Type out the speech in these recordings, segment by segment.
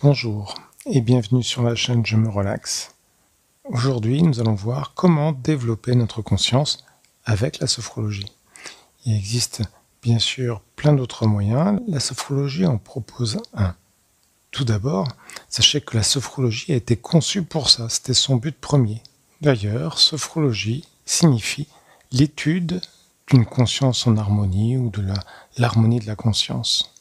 Bonjour et bienvenue sur la chaîne Je me relaxe. Aujourd'hui, nous allons voir comment développer notre conscience avec la sophrologie. Il existe bien sûr plein d'autres moyens. La sophrologie en propose un. Tout d'abord, sachez que la sophrologie a été conçue pour ça, c'était son but premier. D'ailleurs, sophrologie signifie l'étude d'une conscience en harmonie ou de l'harmonie de la conscience.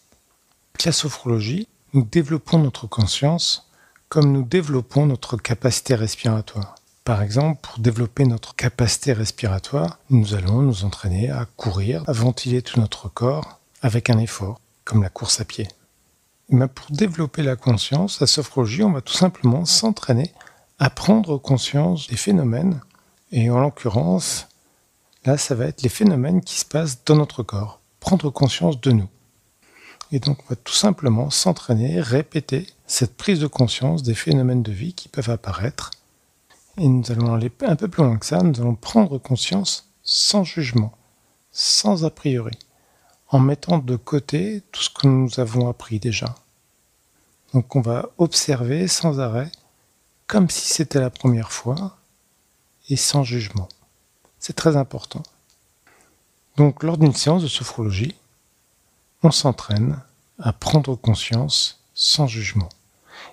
Avec la sophrologie, nous développons notre conscience comme nous développons notre capacité respiratoire. Par exemple, pour développer notre capacité respiratoire, nous allons nous entraîner à courir, à ventiler tout notre corps avec un effort, comme la course à pied. Mais pour développer la conscience, la sophrologie, on va tout simplement s'entraîner à prendre conscience des phénomènes, et en l'occurrence, là, ça va être les phénomènes qui se passent dans notre corps, prendre conscience de nous. Et donc, on va tout simplement s'entraîner, répéter cette prise de conscience des phénomènes de vie qui peuvent apparaître. Et nous allons aller un peu plus loin que ça, nous allons prendre conscience sans jugement, sans a priori, en mettant de côté tout ce que nous avons appris déjà. Donc on va observer sans arrêt, comme si c'était la première fois, et sans jugement. C'est très important. Donc lors d'une séance de sophrologie, on s'entraîne à prendre conscience sans jugement.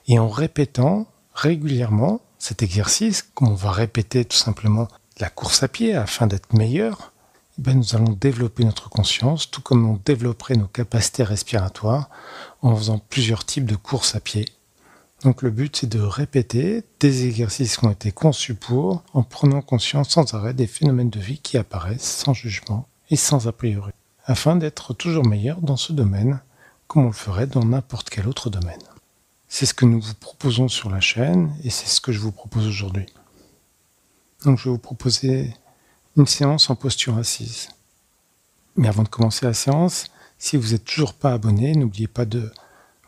Et en répétant régulièrement cet exercice, comme on va répéter tout simplement la course à pied afin d'être meilleur, nous allons développer notre conscience, tout comme on développerait nos capacités respiratoires en faisant plusieurs types de courses à pied. Donc le but, c'est de répéter des exercices qui ont été conçus pour, en prenant conscience sans arrêt des phénomènes de vie qui apparaissent sans jugement et sans a priori, afin d'être toujours meilleur dans ce domaine, comme on le ferait dans n'importe quel autre domaine. C'est ce que nous vous proposons sur la chaîne et c'est ce que je vous propose aujourd'hui. Donc je vais vous proposer une séance en posture assise. Mais avant de commencer la séance, si vous n'êtes toujours pas abonné, n'oubliez pas de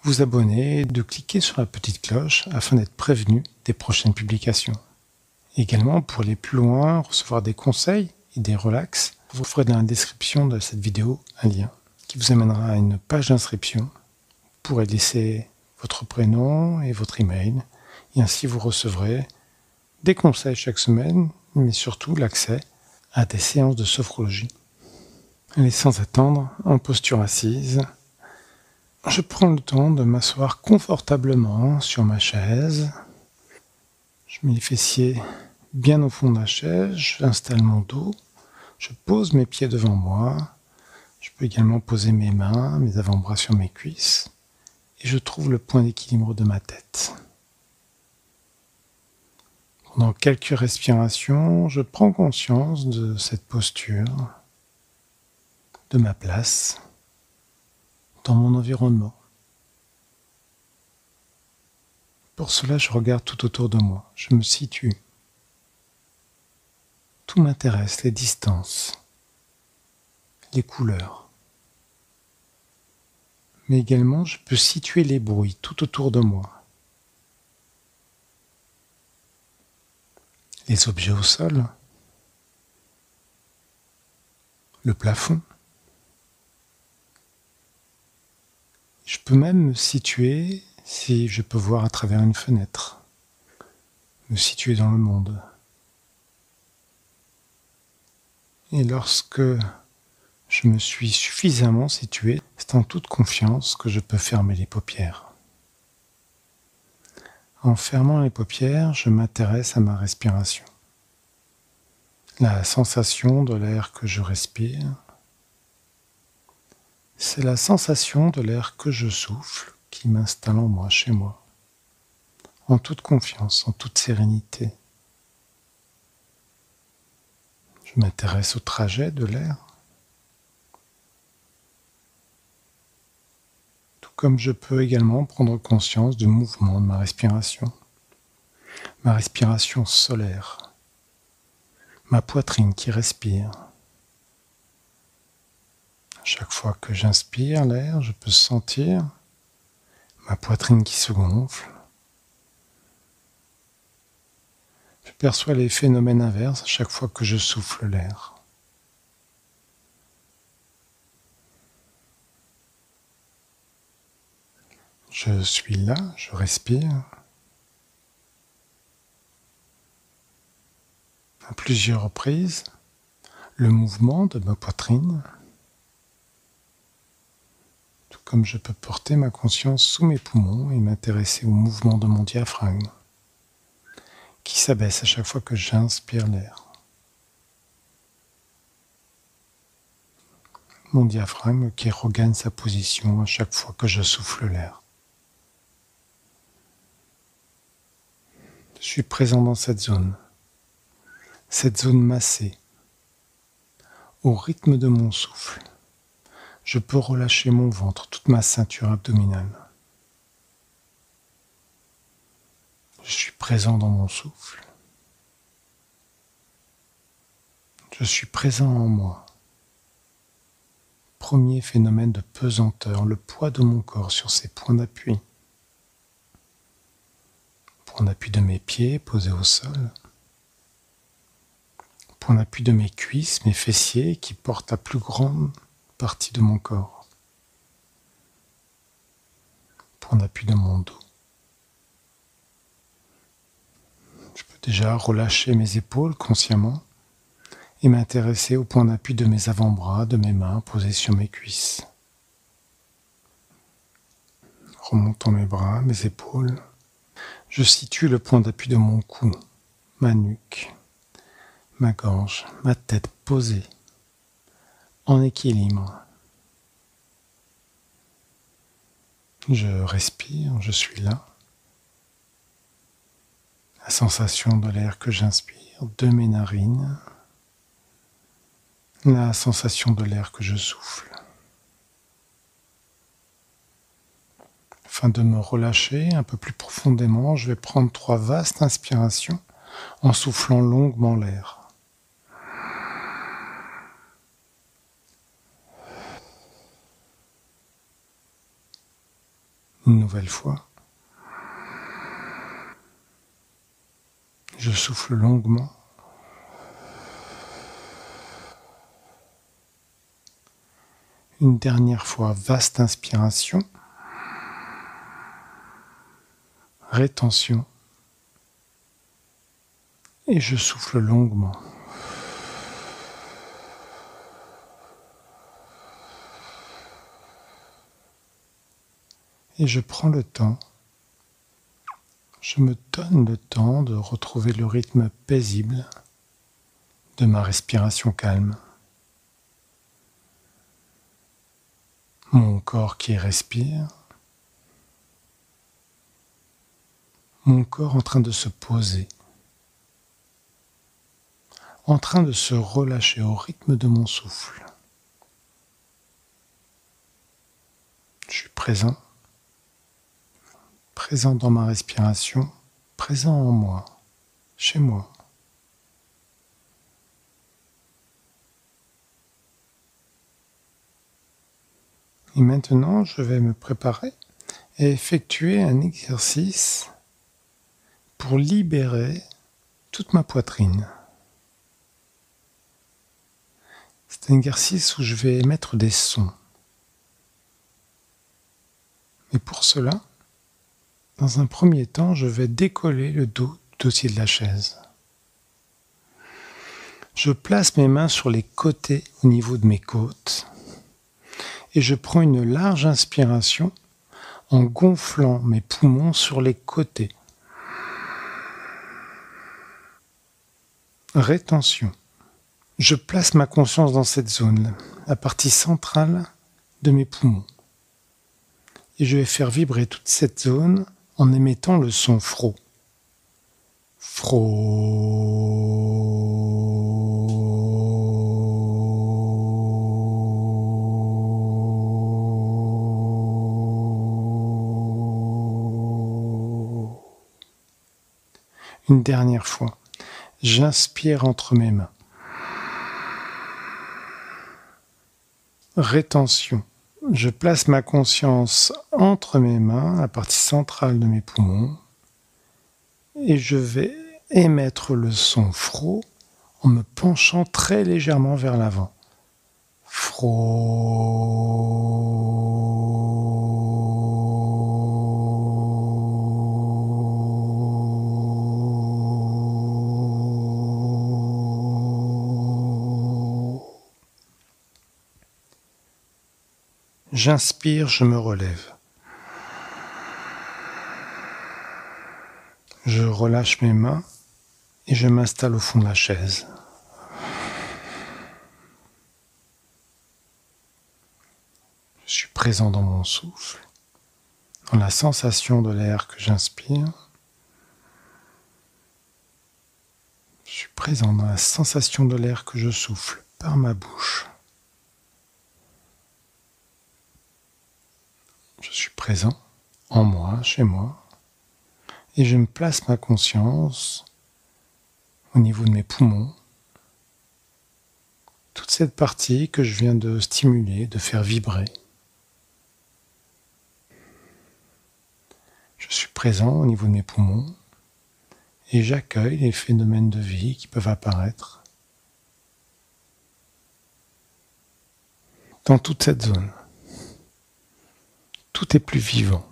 vous abonner et de cliquer sur la petite cloche afin d'être prévenu des prochaines publications. Également, pour aller plus loin, recevoir des conseils et des relax, vous ferez dans la description de cette vidéo un lien qui vous amènera à une page d'inscription. Vous pourrez laisser votre prénom et votre email et ainsi vous recevrez des conseils chaque semaine, mais surtout l'accès à des séances de sophrologie. Allez, sans attendre, en posture assise, je prends le temps de m'asseoir confortablement sur ma chaise. Je mets les fessiers bien au fond de la chaise, j'installe mon dos, je pose mes pieds devant moi, je peux également poser mes mains, mes avant-bras sur mes cuisses, et je trouve le point d'équilibre de ma tête. Pendant quelques respirations, je prends conscience de cette posture, de ma place dans mon environnement. Pour cela, je regarde tout autour de moi, je me situe. Tout m'intéresse, les distances, les couleurs. Mais également, je peux situer les bruits tout autour de moi. Les objets au sol, le plafond. Je peux même me situer, si je peux voir à travers une fenêtre, me situer dans le monde. Et lorsque je me suis suffisamment situé, c'est en toute confiance que je peux fermer les paupières. En fermant les paupières, je m'intéresse à ma respiration. La sensation de l'air que je respire, c'est la sensation de l'air que je souffle qui m'installe en moi, chez moi, en toute confiance, en toute sérénité. Je m'intéresse au trajet de l'air, tout comme je peux également prendre conscience du mouvement de ma respiration solaire, ma poitrine qui respire. Chaque fois que j'inspire l'air, je peux sentir ma poitrine qui se gonfle. Je perçois les phénomènes inverses à chaque fois que je souffle l'air. Je suis là, je respire. À plusieurs reprises, le mouvement de ma poitrine, tout comme je peux porter ma conscience sous mes poumons et m'intéresser au mouvement de mon diaphragme, qui s'abaisse à chaque fois que j'inspire l'air. Mon diaphragme qui regagne sa position à chaque fois que je souffle l'air. Je suis présent dans cette zone massée, au rythme de mon souffle. Je peux relâcher mon ventre, toute ma ceinture abdominale. Je suis présent dans mon souffle. Je suis présent en moi. Premier phénomène de pesanteur, le poids de mon corps sur ses points d'appui. Point d'appui de mes pieds posés au sol. Point d'appui de mes cuisses, mes fessiers qui portent la plus grande partie de mon corps. Point d'appui de mon dos. Je peux déjà relâcher mes épaules consciemment et m'intéresser au point d'appui de mes avant-bras, de mes mains posées sur mes cuisses. Remontant mes bras, mes épaules, je situe le point d'appui de mon cou, ma nuque, ma gorge, ma tête posée, en équilibre. Je respire, je suis là. La sensation de l'air que j'inspire de mes narines, la sensation de l'air que je souffle. Afin de me relâcher un peu plus profondément, je vais prendre 3 vastes inspirations en soufflant longuement l'air. Une nouvelle fois. Je souffle longuement. Une dernière fois, vaste inspiration. Rétention. Et je souffle longuement. Et je prends le temps, je me donne le temps de retrouver le rythme paisible de ma respiration calme. Mon corps qui respire, mon corps en train de se poser, en train de se relâcher au rythme de mon souffle. Je suis présent dans ma respiration, présent en moi, chez moi. Et maintenant, je vais me préparer et effectuer un exercice pour libérer toute ma poitrine. C'est un exercice où je vais émettre des sons. Et pour cela, dans un premier temps, je vais décoller le dos du dossier de la chaise. Je place mes mains sur les côtés au niveau de mes côtes et je prends une large inspiration en gonflant mes poumons sur les côtés. Rétention. Je place ma conscience dans cette zone, la partie centrale de mes poumons. Et je vais faire vibrer toute cette zone en émettant le son fro. Une dernière fois, j'inspire entre mes mains. Rétention. Je place ma conscience entre mes mains, la partie centrale de mes poumons, et je vais émettre le son fro en me penchant très légèrement vers l'avant. Fro. J'inspire, je me relève. Je relâche mes mains et je m'installe au fond de la chaise. Je suis présent dans mon souffle, dans la sensation de l'air que j'inspire. Je suis présent dans la sensation de l'air que je souffle par ma bouche. Je suis présent en moi, chez moi, et je me place ma conscience au niveau de mes poumons, toute cette partie que je viens de stimuler, de faire vibrer. Je suis présent au niveau de mes poumons et j'accueille les phénomènes de vie qui peuvent apparaître dans toute cette zone. Tout est plus vivant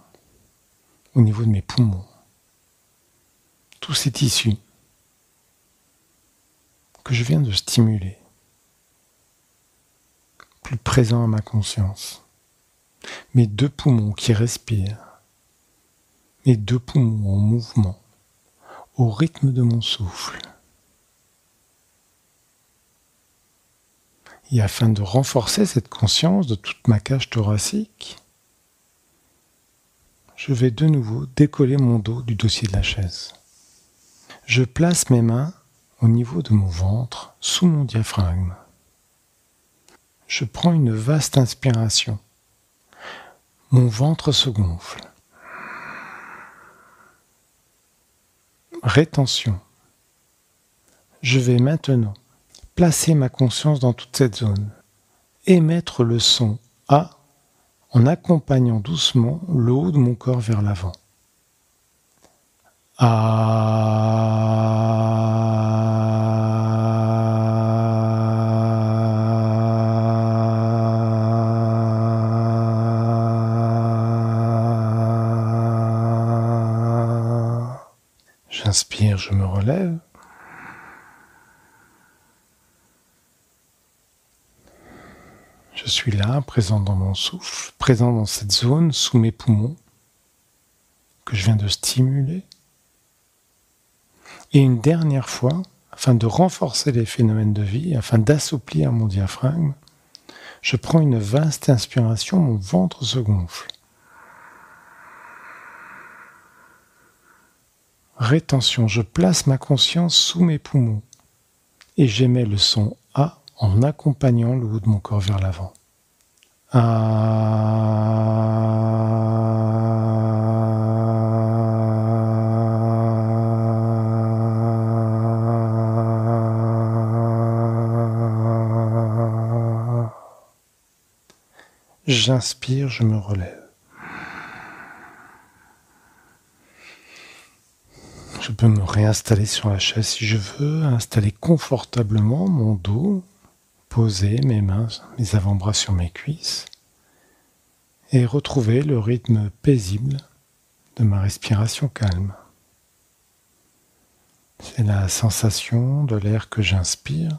au niveau de mes poumons. Tous ces tissus que je viens de stimuler, plus présents à ma conscience. Mes deux poumons qui respirent, mes deux poumons en mouvement, au rythme de mon souffle. Et afin de renforcer cette conscience de toute ma cage thoracique, je vais de nouveau décoller mon dos du dossier de la chaise. Je place mes mains au niveau de mon ventre, sous mon diaphragme. Je prends une vaste inspiration. Mon ventre se gonfle. Rétention. Je vais maintenant placer ma conscience dans toute cette zone. Émettre le son A en accompagnant doucement le haut de mon corps vers l'avant. J'inspire, je me relève. Je suis là, présent dans mon souffle, présent dans cette zone sous mes poumons que je viens de stimuler. Et une dernière fois, afin de renforcer les phénomènes de vie, afin d'assouplir mon diaphragme, je prends une vaste inspiration, mon ventre se gonfle. Rétention, je place ma conscience sous mes poumons et j'émets le son A en accompagnant le haut de mon corps vers l'avant. J'inspire, je me relève. Je peux me réinstaller sur la chaise si je veux, installer confortablement mon dos, poser mes mains, mes avant-bras sur mes cuisses et retrouver le rythme paisible de ma respiration calme. C'est la sensation de l'air que j'inspire.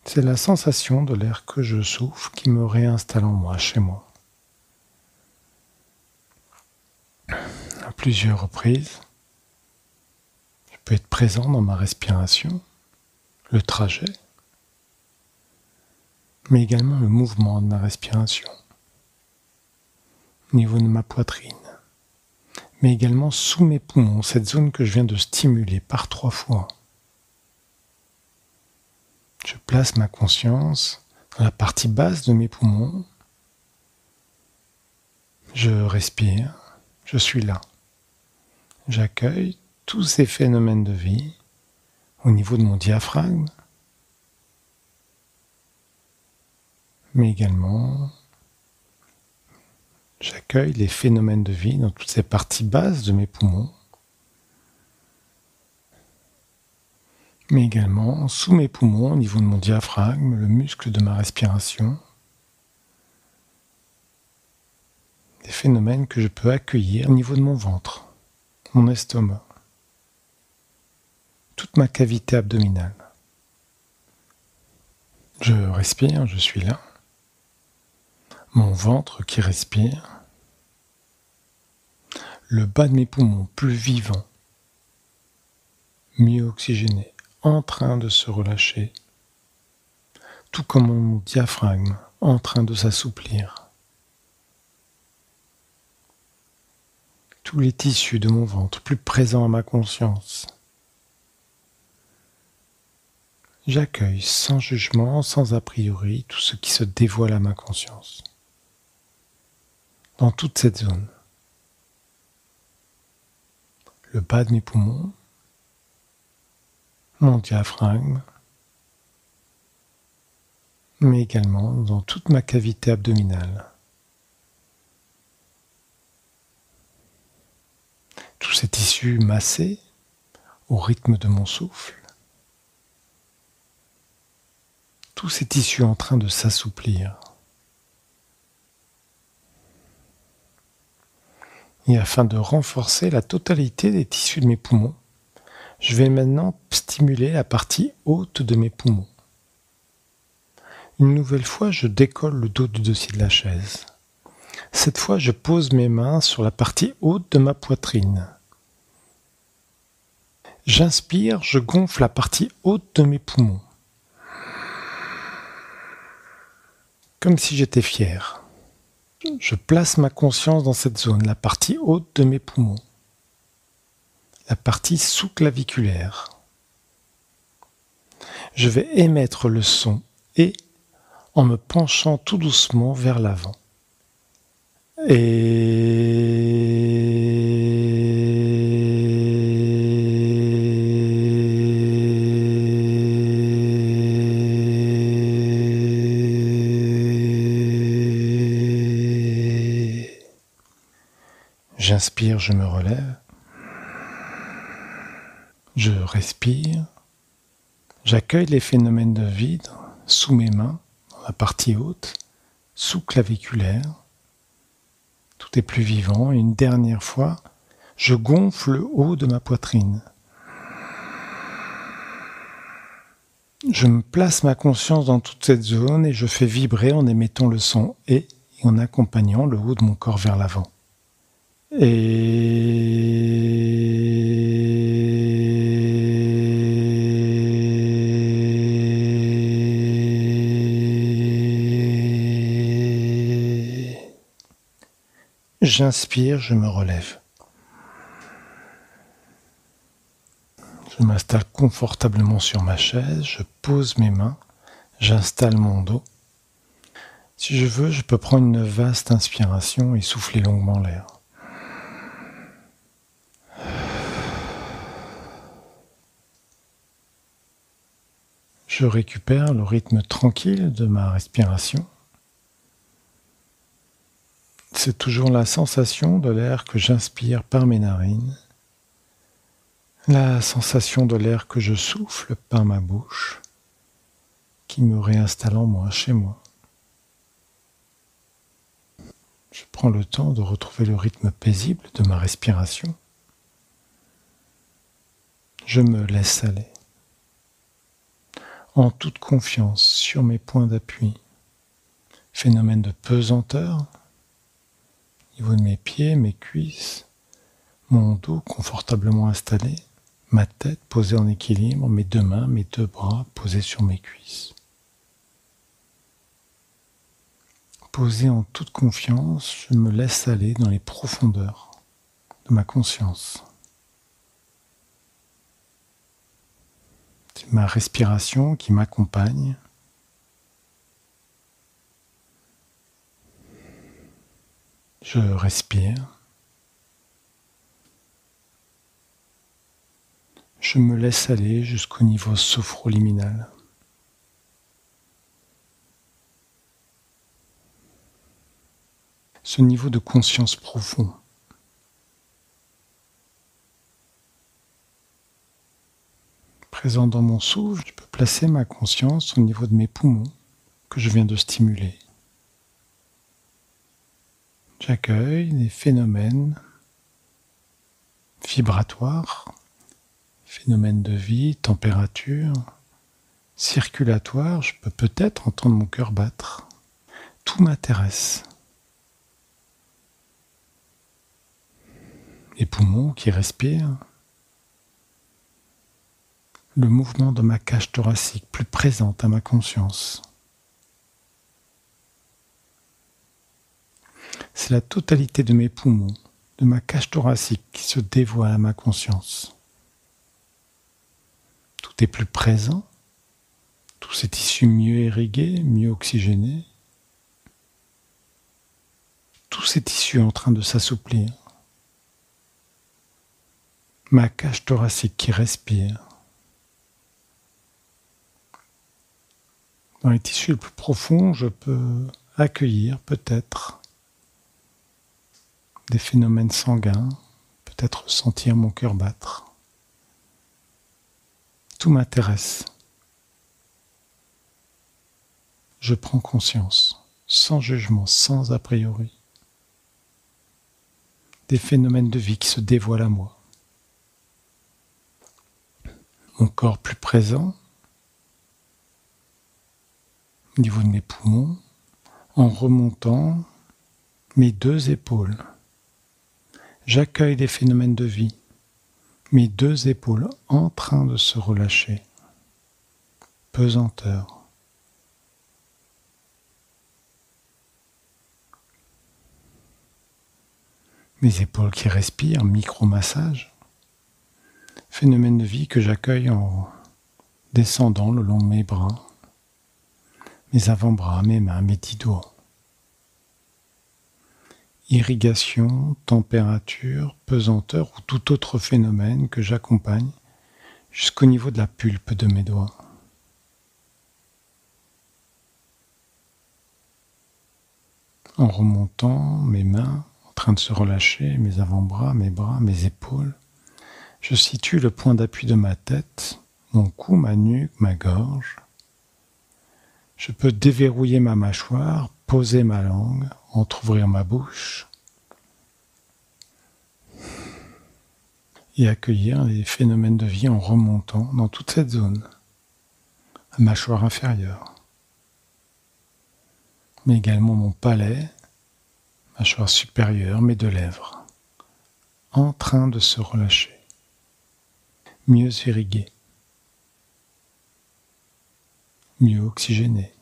C'est la sensation de l'air que je souffle qui me réinstalle en moi, chez moi. À plusieurs reprises, je peux être présent dans ma respiration, le trajet, mais également le mouvement de ma respiration, au niveau de ma poitrine, mais également sous mes poumons, cette zone que je viens de stimuler par 3 fois. Je place ma conscience dans la partie basse de mes poumons. Je respire, je suis là. J'accueille tous ces phénomènes de vie au niveau de mon diaphragme, mais également j'accueille les phénomènes de vie dans toutes ces parties basses de mes poumons, mais également sous mes poumons, au niveau de mon diaphragme, le muscle de ma respiration, des phénomènes que je peux accueillir au niveau de mon ventre, mon estomac, toute ma cavité abdominale. Je respire, je suis là. Mon ventre qui respire. Le bas de mes poumons plus vivant, mieux oxygéné, en train de se relâcher. Tout comme mon diaphragme en train de s'assouplir. Tous les tissus de mon ventre plus présents à ma conscience. J'accueille sans jugement, sans a priori, tout ce qui se dévoile à ma conscience. Dans toute cette zone. Le bas de mes poumons, mon diaphragme, mais également dans toute ma cavité abdominale. Tous ces tissus massés au rythme de mon souffle. Tous ces tissus en train de s'assouplir. Et afin de renforcer la totalité des tissus de mes poumons, je vais maintenant stimuler la partie haute de mes poumons. Une nouvelle fois, je décolle le dos du dossier de la chaise. Cette fois, je pose mes mains sur la partie haute de ma poitrine. J'inspire, je gonfle la partie haute de mes poumons. Comme si j'étais fier. Je place ma conscience dans cette zone, la partie haute de mes poumons. La partie sous-claviculaire. Je vais émettre le son « et » en me penchant tout doucement vers l'avant. J'inspire, je me relève. Je respire. J'accueille les phénomènes de vide sous mes mains, dans la partie haute, sous-claviculaire. Tout est plus vivant. Et une dernière fois, je gonfle le haut de ma poitrine. Je me place ma conscience dans toute cette zone et je fais vibrer en émettant le son « et » en accompagnant le haut de mon corps vers l'avant. J'inspire, je me relève. Je m'installe confortablement sur ma chaise, je pose mes mains, j'installe mon dos. Si je veux, je peux prendre une vaste inspiration et souffler longuement l'air. Je récupère le rythme tranquille de ma respiration. C'est toujours la sensation de l'air que j'inspire par mes narines, la sensation de l'air que je souffle par ma bouche, qui me réinstalle en moi, chez moi. Je prends le temps de retrouver le rythme paisible de ma respiration. Je me laisse aller, en toute confiance sur mes points d'appui. Phénomène de pesanteur, au niveau de mes pieds, mes cuisses, mon dos confortablement installé, ma tête posée en équilibre, mes deux mains, mes deux bras posés sur mes cuisses. Posé en toute confiance, je me laisse aller dans les profondeurs de ma conscience. C'est ma respiration qui m'accompagne. Je respire. Je me laisse aller jusqu'au niveau sophroliminal. Ce niveau de conscience profond. Présent dans mon souffle, je peux placer ma conscience au niveau de mes poumons que je viens de stimuler. J'accueille les phénomènes vibratoires, phénomènes de vie, température, circulatoire, je peux peut-être entendre mon cœur battre. Tout m'intéresse. Les poumons qui respirent. Le mouvement de ma cage thoracique plus présente à ma conscience. C'est la totalité de mes poumons, de ma cage thoracique qui se dévoile à ma conscience. Tout est plus présent, tous ces tissus mieux irrigués, mieux oxygénés, tous ces tissus en train de s'assouplir. Ma cage thoracique qui respire. Dans les tissus les plus profonds, je peux accueillir peut-être des phénomènes sanguins, peut-être sentir mon cœur battre. Tout m'intéresse. Je prends conscience, sans jugement, sans a priori, des phénomènes de vie qui se dévoilent à moi. Mon corps plus présent, au niveau de mes poumons, en remontant mes deux épaules. J'accueille des phénomènes de vie, mes deux épaules en train de se relâcher. Pesanteur. Mes épaules qui respirent, micro-massage. Phénomène de vie que j'accueille en descendant le long de mes bras, mes avant-bras, mes mains, mes 10 doigts. Irrigation, température, pesanteur ou tout autre phénomène que j'accompagne jusqu'au niveau de la pulpe de mes doigts. En remontant mes mains, en train de se relâcher, mes avant-bras, mes bras, mes épaules, je situe le point d'appui de ma tête, mon cou, ma nuque, ma gorge. Je peux déverrouiller ma mâchoire, poser ma langue, entrouvrir ma bouche et accueillir les phénomènes de vie en remontant dans toute cette zone, la mâchoire inférieure, mais également mon palais, mâchoire supérieure, mes deux lèvres, en train de se relâcher, mieux irrigué, mieux oxygéné.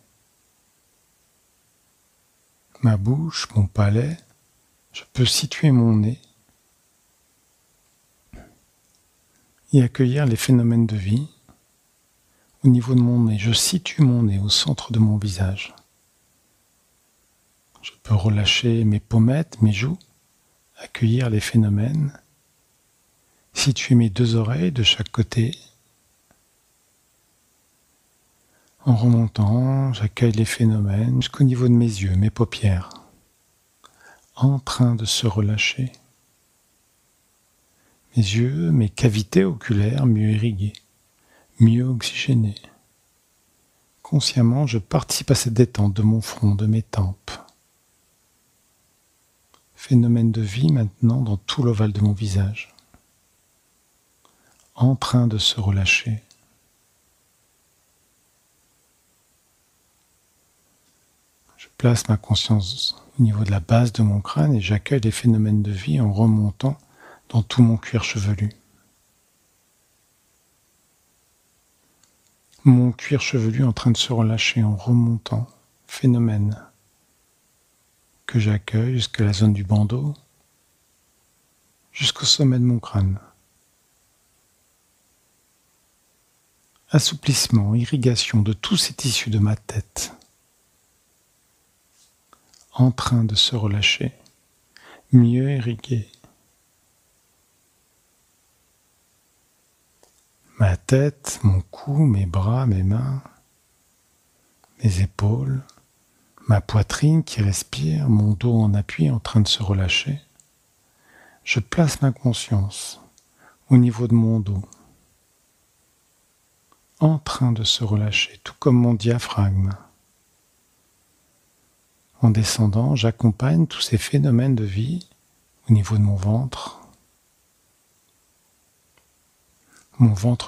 Ma bouche, mon palais, je peux situer mon nez et accueillir les phénomènes de vie au niveau de mon nez. Je situe mon nez au centre de mon visage. Je peux relâcher mes pommettes, mes joues, accueillir les phénomènes, situer mes deux oreilles de chaque côté. En remontant, j'accueille les phénomènes jusqu'au niveau de mes yeux, mes paupières, en train de se relâcher. Mes yeux, mes cavités oculaires mieux irriguées, mieux oxygénées. Consciemment, je participe à cette détente de mon front, de mes tempes. Phénomène de vie maintenant dans tout l'ovale de mon visage, en train de se relâcher. Je place ma conscience au niveau de la base de mon crâne et j'accueille les phénomènes de vie en remontant dans tout mon cuir chevelu. Mon cuir chevelu en train de se relâcher en remontant, phénomène que j'accueille jusqu'à la zone du bandeau, jusqu'au sommet de mon crâne. Assouplissement, irrigation de tous ces tissus de ma tête, en train de se relâcher, mieux irrigué. Ma tête, mon cou, mes bras, mes mains, mes épaules, ma poitrine qui respire, mon dos en appui en train de se relâcher. Je place ma conscience au niveau de mon dos, en train de se relâcher, tout comme mon diaphragme. En descendant, j'accompagne tous ces phénomènes de vie au niveau de mon ventre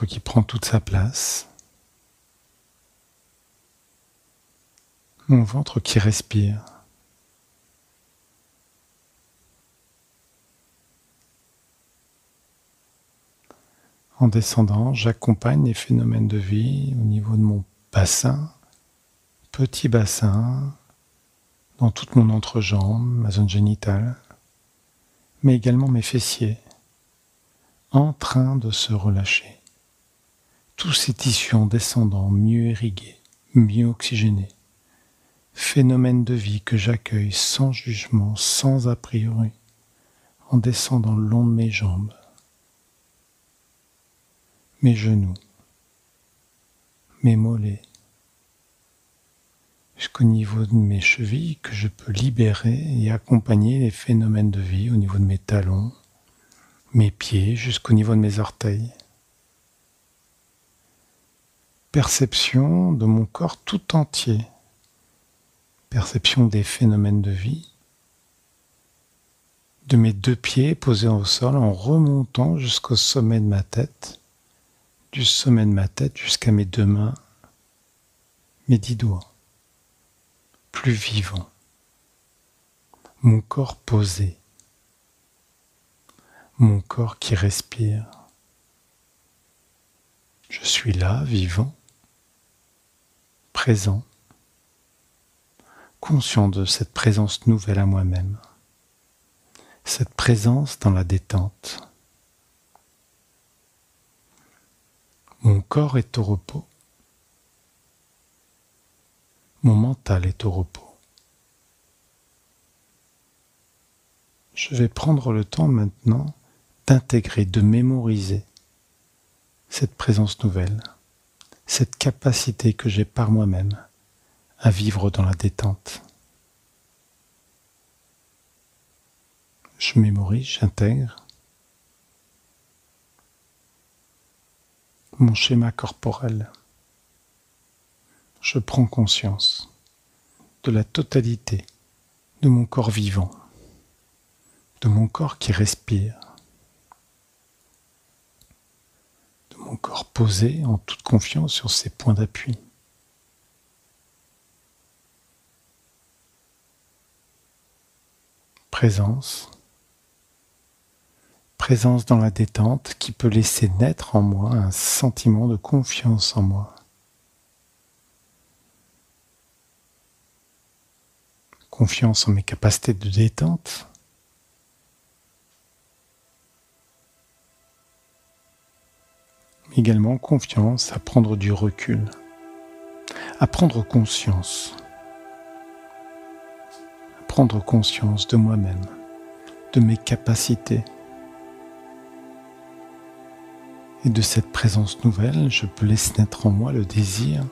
qui prend toute sa place, mon ventre qui respire. En descendant, j'accompagne les phénomènes de vie au niveau de mon bassin, petit bassin, dans toute mon entrejambe, ma zone génitale, mais également mes fessiers, en train de se relâcher. Tous ces tissus en descendant, mieux irrigués, mieux oxygénés. Phénomène de vie que j'accueille sans jugement, sans a priori, en descendant le long de mes jambes, mes genoux, mes mollets, jusqu'au niveau de mes chevilles que je peux libérer et accompagner les phénomènes de vie au niveau de mes talons, mes pieds jusqu'au niveau de mes orteils. Perception de mon corps tout entier, perception des phénomènes de vie, de mes 2 pieds posés au sol en remontant jusqu'au sommet de ma tête, du sommet de ma tête jusqu'à mes 2 mains, mes 10 doigts, plus vivant, mon corps posé, mon corps qui respire. Je suis là, vivant, présent, conscient de cette présence nouvelle à moi-même, cette présence dans la détente. Mon corps est au repos, mon mental est au repos. Je vais prendre le temps maintenant d'intégrer, de mémoriser cette présence nouvelle, cette capacité que j'ai par moi-même à vivre dans la détente. Je mémorise, j'intègre mon schéma corporel. Je prends conscience de la totalité de mon corps vivant, de mon corps qui respire, de mon corps posé en toute confiance sur ses points d'appui. Présence dans la détente qui peut laisser naître en moi un sentiment de confiance en moi. Confiance en mes capacités de détente, mais également confiance à prendre du recul, à prendre conscience de moi-même, de mes capacités. Et de cette présence nouvelle, je peux laisser naître en moi le désir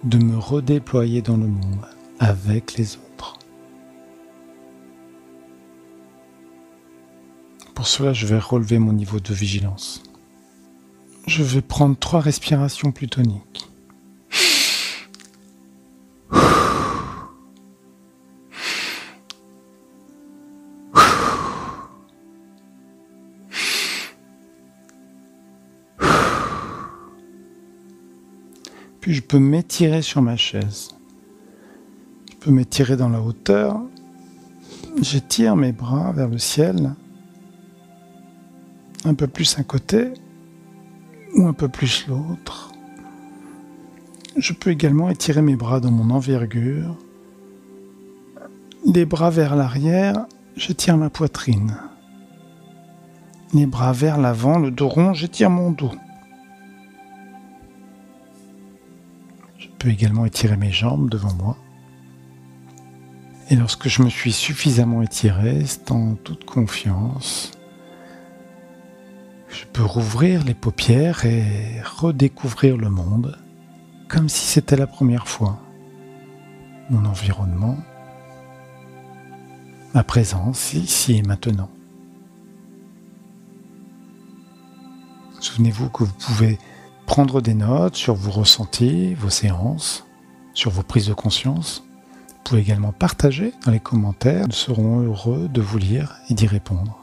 de me redéployer dans le monde avec les autres. Pour cela, je vais relever mon niveau de vigilance. Je vais prendre 3 respirations plutoniques. Puis je peux m'étirer sur ma chaise. Je peux m'étirer dans la hauteur. J'étire mes bras vers le ciel. Un peu plus un côté ou un peu plus l'autre. Je peux également étirer mes bras dans mon envergure. Les bras vers l'arrière, j'étire ma poitrine. Les bras vers l'avant, le dos rond, j'étire mon dos. Je peux également étirer mes jambes devant moi. Et lorsque je me suis suffisamment étiré, c'est en toute confiance, je peux rouvrir les paupières et redécouvrir le monde comme si c'était la première fois. Mon environnement, ma présence ici et maintenant. Souvenez-vous que vous pouvez prendre des notes sur vos ressentis, vos séances, sur vos prises de conscience. Vous pouvez également partager dans les commentaires. Nous serons heureux de vous lire et d'y répondre.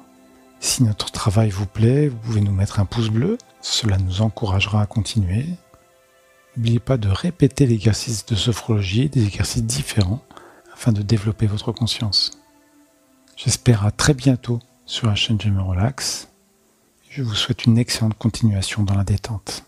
Si notre travail vous plaît, vous pouvez nous mettre un pouce bleu. Cela nous encouragera à continuer. N'oubliez pas de répéter l'exercice de sophrologie, des exercices différents, afin de développer votre conscience. J'espère à très bientôt sur la chaîne Je me relaxe. Je vous souhaite une excellente continuation dans la détente.